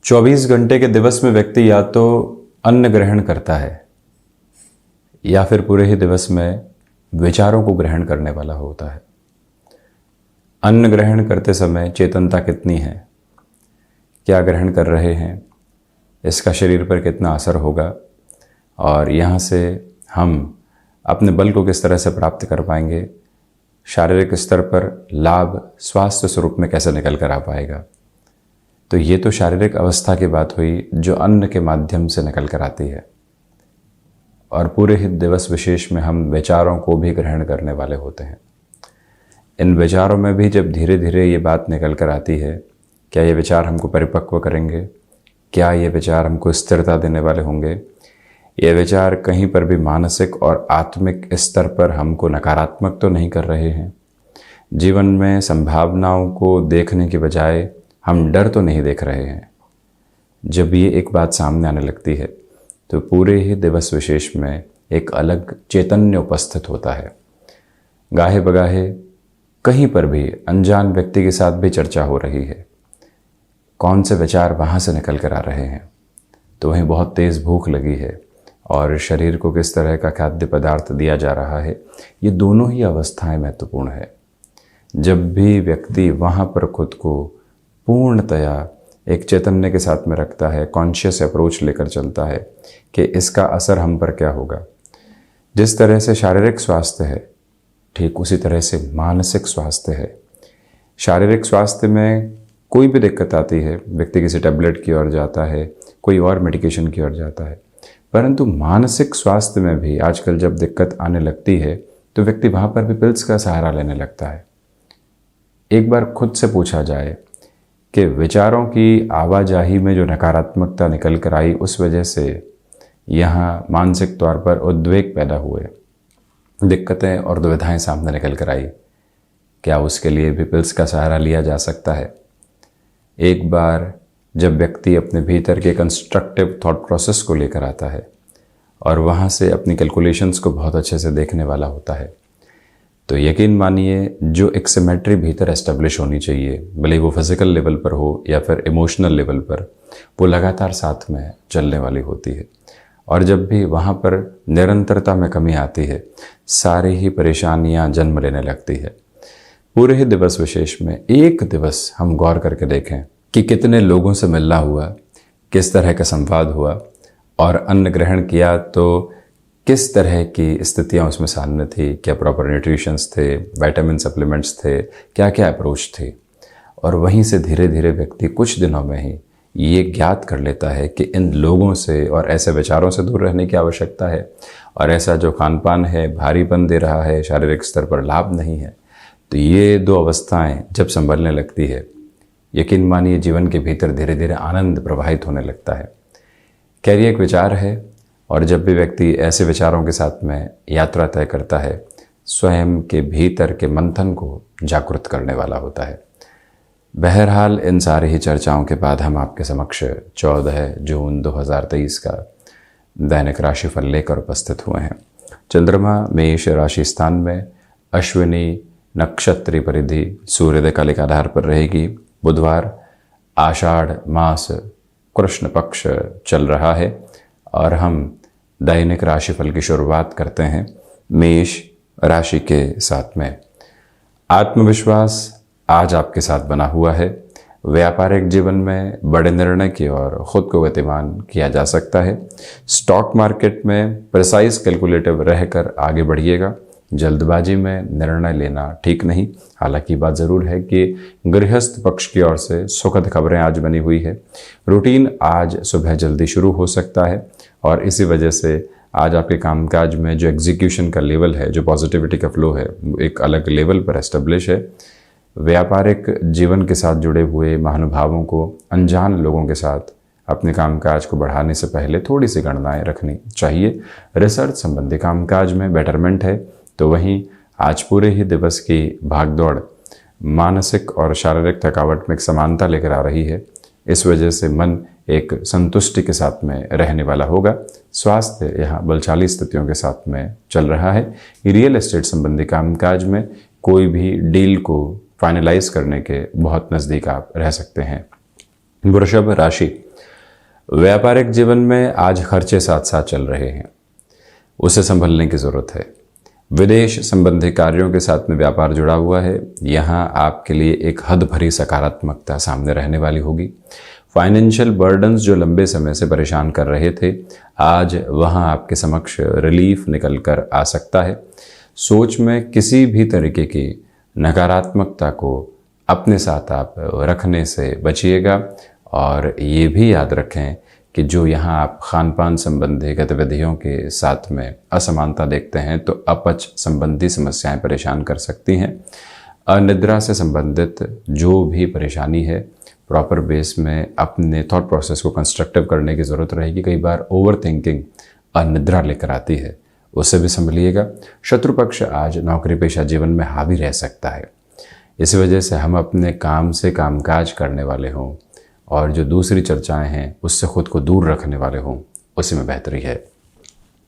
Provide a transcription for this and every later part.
24 घंटे के दिवस में व्यक्ति या तो अन्न ग्रहण करता है या फिर पूरे ही दिवस में विचारों को ग्रहण करने वाला होता है। अन्न ग्रहण करते समय चेतनता कितनी है, क्या ग्रहण कर रहे हैं, इसका शरीर पर कितना असर होगा और यहाँ से हम अपने बल को किस तरह से प्राप्त कर पाएंगे, शारीरिक स्तर पर लाभ स्वास्थ्य स्वरूप में कैसे निकल कर आ पाएगा। तो ये तो शारीरिक अवस्था की बात हुई जो अन्न के माध्यम से निकल कर आती है। और पूरे ही दिवस विशेष में हम विचारों को भी ग्रहण करने वाले होते हैं। इन विचारों में भी जब धीरे धीरे ये बात निकल कर आती है, क्या ये विचार हमको परिपक्व करेंगे, क्या ये विचार हमको स्थिरता देने वाले होंगे, ये विचार कहीं पर भी मानसिक और आत्मिक स्तर पर हमको नकारात्मक तो नहीं कर रहे हैं, जीवन में संभावनाओं को देखने के बजाय हम डर तो नहीं देख रहे हैं। जब ये एक बात सामने आने लगती है तो पूरे ही दिवस विशेष में एक अलग चैतन्य उपस्थित होता है। गाहे बगाहे कहीं पर भी अनजान व्यक्ति के साथ भी चर्चा हो रही है, कौन से विचार वहाँ से निकल कर आ रहे हैं, तो वहीं बहुत तेज़ भूख लगी है और शरीर को किस तरह का खाद्य पदार्थ दिया जा रहा है, ये दोनों ही अवस्थाएं महत्वपूर्ण है। जब भी व्यक्ति वहाँ पर खुद को पूर्णतया एक चैतन्य के साथ में रखता है, कॉन्शियस अप्रोच लेकर चलता है कि इसका असर हम पर क्या होगा। जिस तरह से शारीरिक स्वास्थ्य है, ठीक उसी तरह से मानसिक स्वास्थ्य है। शारीरिक स्वास्थ्य में कोई भी दिक्कत आती है, व्यक्ति किसी टैबलेट की ओर जाता है, कोई और मेडिकेशन की ओर जाता है, परंतु मानसिक स्वास्थ्य में भी आजकल जब दिक्कत आने लगती है तो व्यक्ति वहाँ पर भी पिल्स का सहारा लेने लगता है। एक बार खुद से पूछा जाए कि विचारों की आवाजाही में जो नकारात्मकता निकल कर आई, उस वजह से यहाँ मानसिक तौर पर उद्वेग पैदा हुए, दिक्कतें और दुविधाएं सामने निकल कर आई, क्या उसके लिए भी पिल्स का सहारा लिया जा सकता है? एक बार जब व्यक्ति अपने भीतर के कंस्ट्रक्टिव थॉट प्रोसेस को लेकर आता है और वहाँ से अपनी कैलकुलेशंस को बहुत अच्छे से देखने वाला होता है, तो यकीन मानिए जो एक सिमेट्री भीतर एस्टेब्लिश होनी चाहिए, भले वो फिजिकल लेवल पर हो या फिर इमोशनल लेवल पर, वो लगातार साथ में चलने वाली होती है। और जब भी वहाँ पर निरंतरता में कमी आती है, सारी ही परेशानियाँ जन्म लेने लगती है। पूरे ही दिवस विशेष में एक दिवस हम गौर करके देखें कि कितने लोगों से मिलना हुआ, किस तरह का संवाद हुआ और अन्न ग्रहण किया तो किस तरह की स्थितियाँ उसमें सामने थी, क्या प्रॉपर न्यूट्रिशंस थे, विटामिन सप्लीमेंट्स थे, क्या क्या अप्रोच थी। और वहीं से धीरे धीरे व्यक्ति कुछ दिनों में ही ये ज्ञात कर लेता है कि इन लोगों से और ऐसे विचारों से दूर रहने की आवश्यकता है, और ऐसा जो खान पान है भारीपन दे रहा है, शारीरिक स्तर पर लाभ नहीं है। तो ये दो अवस्थाएं जब संभलने लगती है, यकीन मानिए जीवन के भीतर धीरे धीरे आनंद प्रवाहित होने लगता है। कैरियर एक विचार है और जब भी व्यक्ति ऐसे विचारों के साथ में यात्रा तय करता है, स्वयं के भीतर के मंथन को जागृत करने वाला होता है। बहरहाल इन सारी ही चर्चाओं के बाद हम आपके समक्ष 14 जून 2023 का दैनिक राशिफल लेकर उपस्थित हुए हैं। चंद्रमा मेष राशि स्थान में अश्विनी नक्षत्री परिधि सूर्योदय कालिक आधार पर रहेगी। बुधवार आषाढ़ मास कृष्ण पक्ष चल रहा है और हम दैनिक राशिफल की शुरुआत करते हैं मेष राशि के साथ में। आत्मविश्वास आज आपके साथ बना हुआ है। व्यापारिक जीवन में बड़े निर्णय की ओर खुद को गतिमान किया जा सकता है। स्टॉक मार्केट में प्रिसाइज कैलकुलेटिव रहकर आगे बढ़िएगा। जल्दबाजी में निर्णय लेना ठीक नहीं। हालांकि बात ज़रूर है कि गृहस्थ पक्ष की ओर से सुखद खबरें आज बनी हुई है। रूटीन आज सुबह जल्दी शुरू हो सकता है और इसी वजह से आज आपके कामकाज में जो एग्जीक्यूशन का लेवल है, जो पॉजिटिविटी का फ्लो है, वो एक अलग लेवल पर एस्टेब्लिश है। व्यापारिक जीवन के साथ जुड़े हुए महानुभावों को अनजान लोगों के साथ अपने कामकाज को बढ़ाने से पहले थोड़ी सी गणनाएं रखनी चाहिए। रिसर्च संबंधी कामकाज में बेटरमेंट है, तो वहीं आज पूरे ही दिवस की भागदौड़ मानसिक और शारीरिक थकावट में एक समानता लेकर आ रही है। इस वजह से मन एक संतुष्टि के साथ में रहने वाला होगा। स्वास्थ्य यहाँ बलशाली स्थितियों के साथ में चल रहा है। रियल एस्टेट संबंधी कामकाज में कोई भी डील को फाइनलाइज करने के बहुत नज़दीक आप रह सकते हैं। वृषभ राशि, व्यापारिक जीवन में आज खर्चे साथ साथ चल रहे हैं, उसे संभलने की ज़रूरत है। विदेश संबंधी कार्यों के साथ में व्यापार जुड़ा हुआ है, यहाँ आपके लिए एक हद भरी सकारात्मकता सामने रहने वाली होगी। फाइनेंशियल बर्डन्स जो लंबे समय से परेशान कर रहे थे, आज वहाँ आपके समक्ष रिलीफ निकल कर आ सकता है। सोच में किसी भी तरीके की नकारात्मकता को अपने साथ आप रखने से बचिएगा और ये भी याद रखें कि जो यहाँ आप खान पान संबंधी गतिविधियों के साथ में असमानता देखते हैं तो अपच संबंधी समस्याएं परेशान कर सकती हैं। अनिद्रा से संबंधित जो भी परेशानी है, प्रॉपर बेस में अपने थॉट प्रोसेस को कंस्ट्रक्टिव करने की ज़रूरत रहेगी। कई बार ओवर थिंकिंग अनिद्रा लेकर आती है, उससे भी संभलिएगा। शत्रु पक्ष आज नौकरी पेशा जीवन में हावी रह सकता है, इस वजह से हम अपने काम से कामकाज करने वाले हों और जो दूसरी चर्चाएं हैं उससे खुद को दूर रखने वाले हों, उसी में बेहतरी है।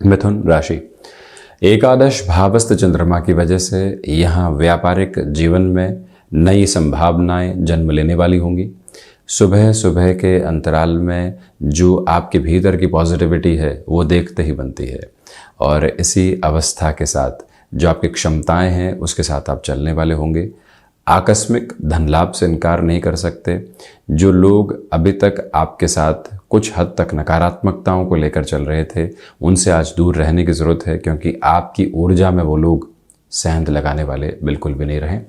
मिथुन राशि, एकादश भावस्थ चंद्रमा की वजह से यहाँ व्यापारिक जीवन में नई संभावनाएं जन्म लेने वाली होंगी। सुबह सुबह के अंतराल में जो आपके भीतर की पॉजिटिविटी है वो देखते ही बनती है और इसी अवस्था के साथ जो आपकी क्षमताएं हैं उसके साथ आप चलने वाले होंगे। आकस्मिक धन लाभ से इनकार नहीं कर सकते। जो लोग अभी तक आपके साथ कुछ हद तक नकारात्मकताओं को लेकर चल रहे थे, उनसे आज दूर रहने की ज़रूरत है, क्योंकि आपकी ऊर्जा में वो लोग सेंध लगाने वाले बिल्कुल भी नहीं रहें।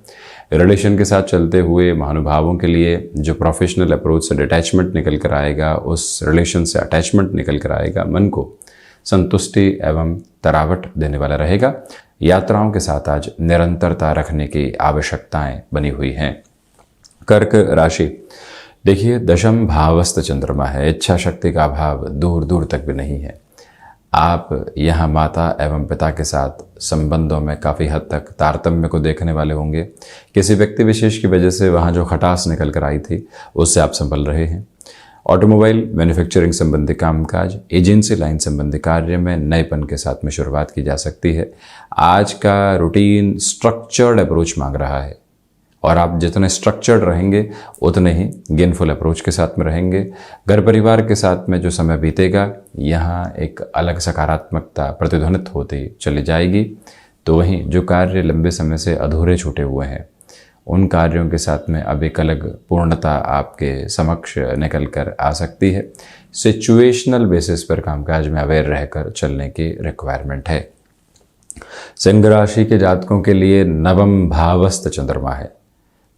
रिलेशन के साथ चलते हुए महानुभावों के लिए जो प्रोफेशनल अप्रोच से डिटैचमेंट निकल कर आएगा, उस रिलेशन से अटैचमेंट निकल कर आएगा, मन को संतुष्टि एवं तरावट देने वाला रहेगा। यात्राओं के साथ आज निरंतरता रखने की आवश्यकताएं बनी हुई हैं। कर्क राशि, देखिए दशम भावस्थ चंद्रमा है, इच्छा शक्ति का अभाव दूर दूर तक भी नहीं है। आप यहाँ माता एवं पिता के साथ संबंधों में काफ़ी हद तक तारतम्य को देखने वाले होंगे। किसी व्यक्ति विशेष की वजह से वहाँ जो खटास निकल कर आई थी उससे आप संभल रहे हैं। ऑटोमोबाइल मैन्युफैक्चरिंग संबंधी कामकाज, एजेंसी लाइन संबंधी कार्य में नएपन के साथ में शुरुआत की जा सकती है। आज का रूटीन स्ट्रक्चर्ड अप्रोच मांग रहा है और आप जितने स्ट्रक्चर्ड रहेंगे उतने ही गेनफुल अप्रोच के साथ में रहेंगे। घर परिवार के साथ में जो समय बीतेगा, यहाँ एक अलग सकारात्मकता प्रतिध्वनित होती चली जाएगी। तो वहीं जो कार्य लंबे समय से अधूरे छूटे हुए हैं, उन कार्यों के साथ में अब एक अलग पूर्णता आपके समक्ष निकल कर आ सकती है। सिचुएशनल बेसिस पर कामकाज में अवेयर रहकर चलने की रिक्वायरमेंट है। सिंह राशि के जातकों के लिए नवम भावस्थ चंद्रमा है,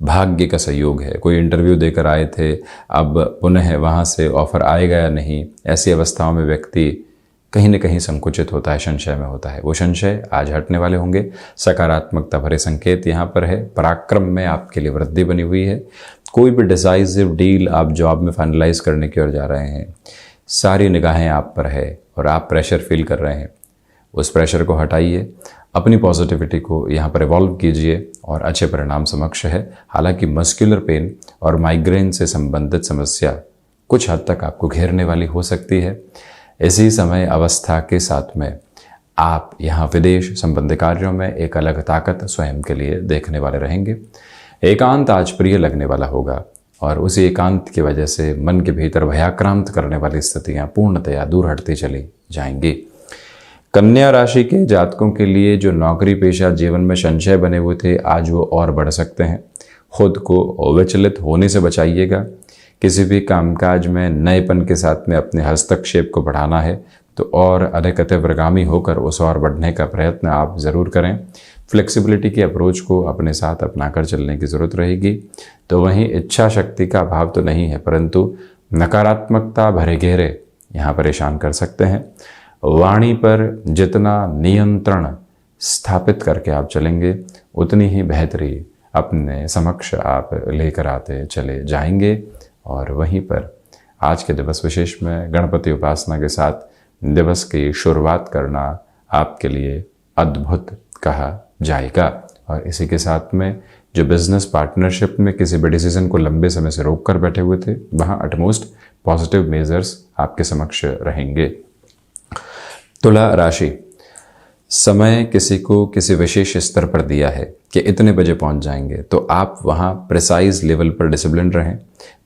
भाग्य का सहयोग है। कोई इंटरव्यू देकर आए थे, अब पुनः वहाँ से ऑफर आएगा या नहीं, ऐसी अवस्थाओं में व्यक्ति कहीं न कहीं संकुचित होता है, संशय में होता है। वो संशय आज हटने वाले होंगे। सकारात्मकता भरे संकेत यहाँ पर है। पराक्रम में आपके लिए वृद्धि बनी हुई है। कोई भी डिसाइसिव डील आप जॉब में फाइनलाइज करने की ओर जा रहे हैं, सारी निगाहें आप पर है और आप प्रेशर फील कर रहे हैं। उस प्रेशर को हटाइए, अपनी पॉजिटिविटी को यहाँ पर इवॉल्व कीजिए और अच्छे परिणाम समक्ष है। हालांकि मस्कुलर पेन और माइग्रेन से संबंधित समस्या कुछ हद तक आपको घेरने वाली हो सकती है। इसी समय अवस्था के साथ में आप यहाँ विदेश संबंधी कार्यों में एक अलग ताकत स्वयं के लिए देखने वाले रहेंगे। एकांत आज प्रिय लगने वाला होगा और उसी एकांत की वजह से मन के भीतर भयाक्रांत करने वाली स्थितियाँ पूर्णतया दूर हटती चली जाएंगी। कन्या राशि के जातकों के लिए जो नौकरी पेशा जीवन में संशय बने हुए थे, आज वो और बढ़ सकते हैं। खुद को विचलित होने से बचाइएगा। किसी भी कामकाज में नएपन के साथ में अपने हस्तक्षेप को बढ़ाना है तो और अधिक अतिव्रगामी होकर उस और बढ़ने का प्रयत्न आप ज़रूर करें। फ्लेक्सिबिलिटी की अप्रोच को अपने साथ अपनाकर चलने की ज़रूरत रहेगी। तो वहीं इच्छा शक्ति का अभाव तो नहीं है, परंतु नकारात्मकता भरे घेरे यहाँ परेशान कर सकते हैं। वाणी पर जितना नियंत्रण स्थापित करके आप चलेंगे, उतनी ही बेहतरी अपने समक्ष आप लेकर आते चले जाएंगे। और वहीं पर आज के दिवस विशेष में गणपति उपासना के साथ दिवस की शुरुआत करना आपके लिए अद्भुत कहा जाएगा। और इसी के साथ में जो बिजनेस पार्टनरशिप में किसी भी डिसीजन को लंबे समय से रोक कर बैठे हुए थे, वहाँ अटमोस्ट पॉजिटिव मेजर्स आपके समक्ष रहेंगे। तुला राशि, समय किसी को किसी विशेष स्तर पर दिया है कि इतने बजे पहुंच जाएंगे, तो आप वहां प्रिसाइज लेवल पर डिसिप्लिन रहें।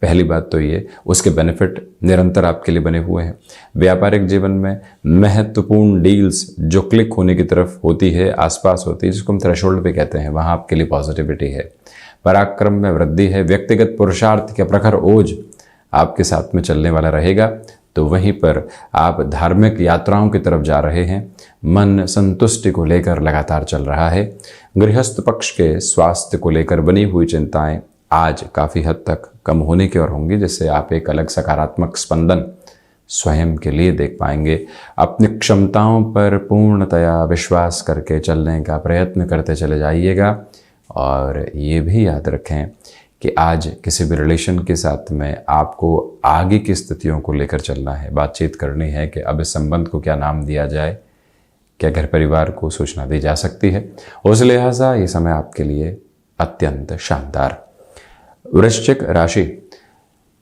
पहली बात तो ये, उसके बेनिफिट निरंतर आपके लिए बने हुए हैं। व्यापारिक जीवन में महत्वपूर्ण डील्स जो क्लिक होने की तरफ होती है, आसपास होती है, जिसको हम थ्रेशोल्ड पे कहते हैं, वहां आपके लिए पॉजिटिविटी है। पराक्रम में वृद्धि है। व्यक्तिगत पुरुषार्थ का प्रखर ओज आपके साथ में चलने वाला रहेगा। तो वहीं पर आप धार्मिक यात्राओं की तरफ जा रहे हैं। मन संतुष्टि को लेकर लगातार चल रहा है। गृहस्थ पक्ष के स्वास्थ्य को लेकर बनी हुई चिंताएं आज काफ़ी हद तक कम होने की ओर होंगी, जिससे आप एक अलग सकारात्मक स्पंदन स्वयं के लिए देख पाएंगे। अपनी क्षमताओं पर पूर्णतया विश्वास करके चलने का प्रयत्न करते चले जाइएगा। और ये भी याद रखें कि आज किसी भी रिलेशन के साथ में आपको आगे की स्थितियों को लेकर चलना है, बातचीत करनी है कि अब इस संबंध को क्या नाम दिया जाए, क्या घर परिवार को सूचना दी जा सकती है। उस लिहाजा ये समय आपके लिए अत्यंत शानदार। वृश्चिक राशि,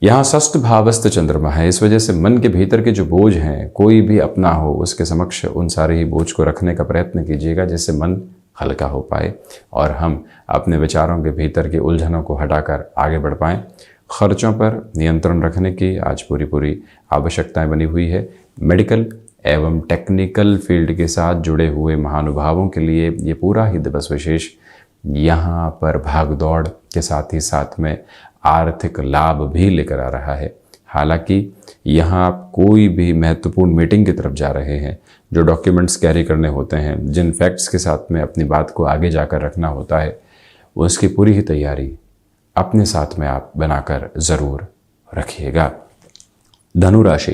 यहाँ षष्ठ भावस्थ चंद्रमा है। इस वजह से मन के भीतर के जो बोझ हैं, कोई भी अपना हो उसके समक्ष उन सारे ही बोझ को रखने का प्रयत्न कीजिएगा, जिससे मन हल्का हो पाए और हम अपने विचारों के भीतर की उलझनों को हटाकर आगे बढ़ पाएं। खर्चों पर नियंत्रण रखने की आज पूरी पूरी आवश्यकताएं बनी हुई है। मेडिकल एवं टेक्निकल फील्ड के साथ जुड़े हुए महानुभावों के लिए ये पूरा ही दिवस विशेष यहाँ पर भाग दौड़ के साथ में आर्थिक लाभ भी लेकर आ रहा है। हालांकि यहाँ आप कोई भी महत्वपूर्ण मीटिंग की तरफ जा रहे हैं, जो डॉक्यूमेंट्स कैरी करने होते हैं, जिन फैक्ट्स के साथ में अपनी बात को आगे जाकर रखना होता है, उसकी पूरी ही तैयारी अपने साथ में आप बनाकर ज़रूर रखिएगा। धनु राशि,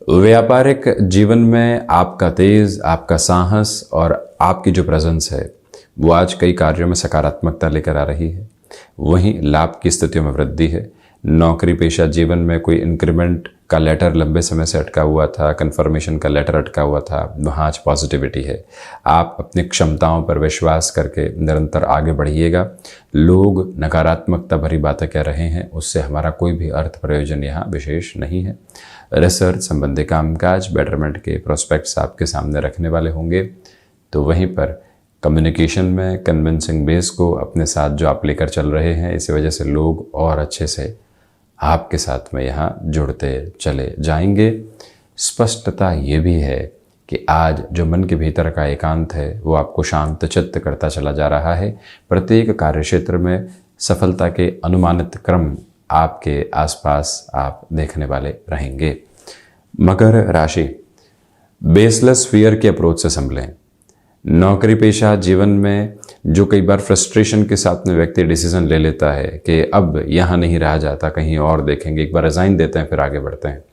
व्यापारिक जीवन में आपका तेज, आपका साहस और आपकी जो प्रेजेंस है वो आज कई कार्यों में सकारात्मकता लेकर आ रही है। वहीं लाभ की स्थितियों में वृद्धि है। नौकरी पेशा जीवन में कोई इंक्रीमेंट का लेटर लंबे समय से अटका हुआ था, कंफर्मेशन का लेटर अटका हुआ था, वहाँ आज पॉजिटिविटी है। आप अपनी क्षमताओं पर विश्वास करके निरंतर आगे बढ़िएगा। लोग नकारात्मकता भरी बातें कह रहे हैं, उससे हमारा कोई भी अर्थ प्रयोजन यहाँ विशेष नहीं है। रिसर्च संबंधी कामकाज, बेटरमेंट के प्रोस्पेक्ट्स आपके सामने रखने वाले होंगे। तो वहीं पर कम्युनिकेशन में कन्विंसिंग बेस को अपने साथ जो आप लेकर चल रहे हैं, इसी वजह से लोग और अच्छे से आपके साथ में यहाँ जुड़ते चले जाएंगे। स्पष्टता ये भी है कि आज जो मन के भीतर का एकांत है वो आपको शांत चित्त करता चला जा रहा है। प्रत्येक कार्यक्षेत्र में सफलता के अनुमानित क्रम आपके आसपास आप देखने वाले रहेंगे। मकर राशि, बेसलेस फियर के अप्रोच से संभलें। नौकरी पेशा जीवन में जो कई बार फ्रस्ट्रेशन के साथ में व्यक्ति डिसीजन ले लेता है कि अब यहाँ नहीं रहा जाता, कहीं और देखेंगे, एक बार रिज़ाइन देते हैं फिर आगे बढ़ते हैं,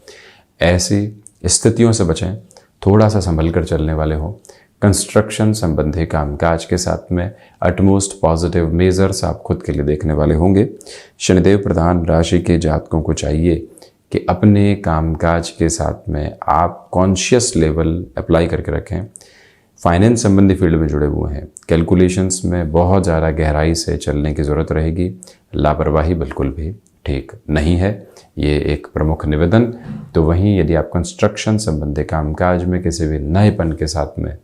ऐसी स्थितियों से बचें। थोड़ा सा संभल कर चलने वाले हों। कंस्ट्रक्शन संबंधी कामकाज के साथ में अटमोस्ट पॉजिटिव मेजर्स आप खुद के लिए देखने वाले होंगे। शनिदेव प्रधान राशि के जातकों को चाहिए कि अपने कामकाज के साथ में आप कॉन्शियस लेवल अप्लाई करके रखें। फाइनेंस संबंधी फील्ड में जुड़े हुए हैं, कैलकुलेशंस में बहुत ज़्यादा गहराई से चलने की ज़रूरत रहेगी। लापरवाही बिल्कुल भी ठीक नहीं है, ये एक प्रमुख निवेदन। तो वहीं यदि आप कंस्ट्रक्शन संबंधी कामकाज में किसी भी नएपन के साथ में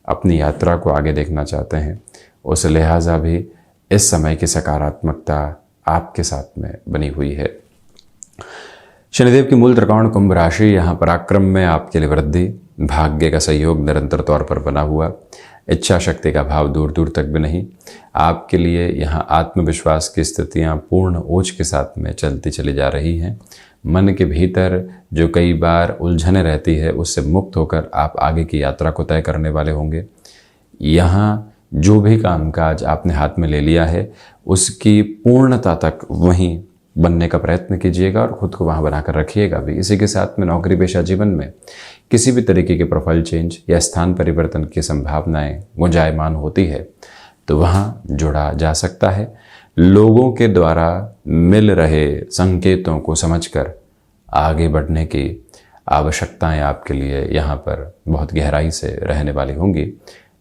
अपनी यात्रा को आगे देखना चाहते हैं, उस लिहाजा भी इस समय की सकारात्मकता आपके साथ में बनी हुई है। शनिदेव की मूल त्रिकोण कुंभ राशि, यहाँ पराक्रम में आपके लिए वृद्धि, भाग्य का सहयोग निरंतर तौर पर बना हुआ, इच्छा शक्ति का भाव दूर दूर तक भी नहीं। आपके लिए यहाँ आत्मविश्वास की स्थितियाँ पूर्ण ओज के साथ में चलती चली जा रही हैं। मन के भीतर जो कई बार उलझने रहती है, उससे मुक्त होकर आप आगे की यात्रा को तय करने वाले होंगे। यहाँ जो भी कामकाज आपने हाथ में ले लिया है, उसकी पूर्णता तक वहीं बनने का प्रयत्न कीजिएगा और ख़ुद को वहाँ बनाकर रखिएगा भी। इसी के साथ में नौकरी पेशा जीवन में किसी भी तरीके के प्रोफाइल चेंज या स्थान परिवर्तन की संभावनाएं गुंजायमान होती है, तो वहाँ जुड़ा जा सकता है। लोगों के द्वारा मिल रहे संकेतों को समझकर आगे बढ़ने की आवश्यकताएं आपके लिए यहाँ पर बहुत गहराई से रहने वाली होंगी।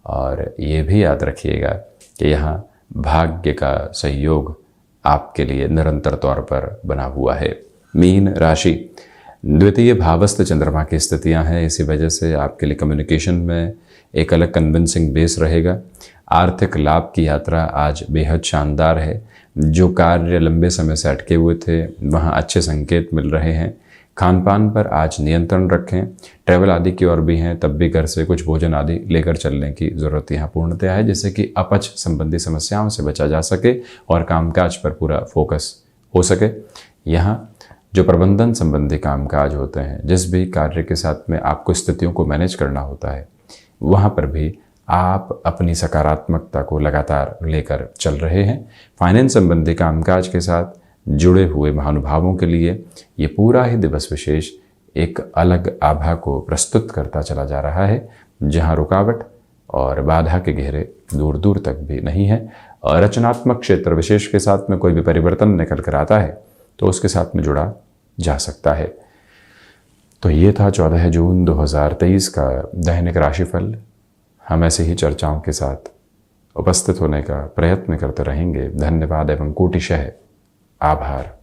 और ये भी याद रखिएगा कि यहाँ भाग्य का सहयोग आपके लिए निरंतर तौर पर बना हुआ है। मीन राशि, द्वितीय भावस्थ चंद्रमा की स्थितियां हैं, इसी वजह से आपके लिए कम्युनिकेशन में एक अलग कन्विंसिंग बेस रहेगा। आर्थिक लाभ की यात्रा आज बेहद शानदार है। जो कार्य लंबे समय से अटके हुए थे वहाँ अच्छे संकेत मिल रहे हैं। खान पान पर आज नियंत्रण रखें। ट्रैवल आदि की ओर भी हैं, तब भी घर से कुछ भोजन आदि लेकर चलने की ज़रूरत यहाँ पूर्णतया है, जिससे कि अपच संबंधी समस्याओं से बचा जा सके और कामकाज पर पूरा फोकस हो सके। यहाँ जो प्रबंधन संबंधी कामकाज होते हैं, जिस भी कार्य के साथ में आपको स्थितियों को मैनेज करना होता है, वहाँ पर भी आप अपनी सकारात्मकता को लगातार लेकर चल रहे हैं। फाइनेंस संबंधी कामकाज के साथ जुड़े हुए महानुभावों के लिए ये पूरा ही दिवस विशेष एक अलग आभा को प्रस्तुत करता चला जा रहा है, जहाँ रुकावट और बाधा के घेरे दूर दूर तक भी नहीं है। और रचनात्मक क्षेत्र विशेष के साथ में कोई भी परिवर्तन निकल कर आता है तो उसके साथ में जुड़ा जा सकता है। तो ये था 14 जून 2023 का दैनिक राशिफल। हम ऐसे ही चर्चाओं के साथ उपस्थित होने का प्रयत्न करते रहेंगे। धन्यवाद एवं कोटिशः आभार।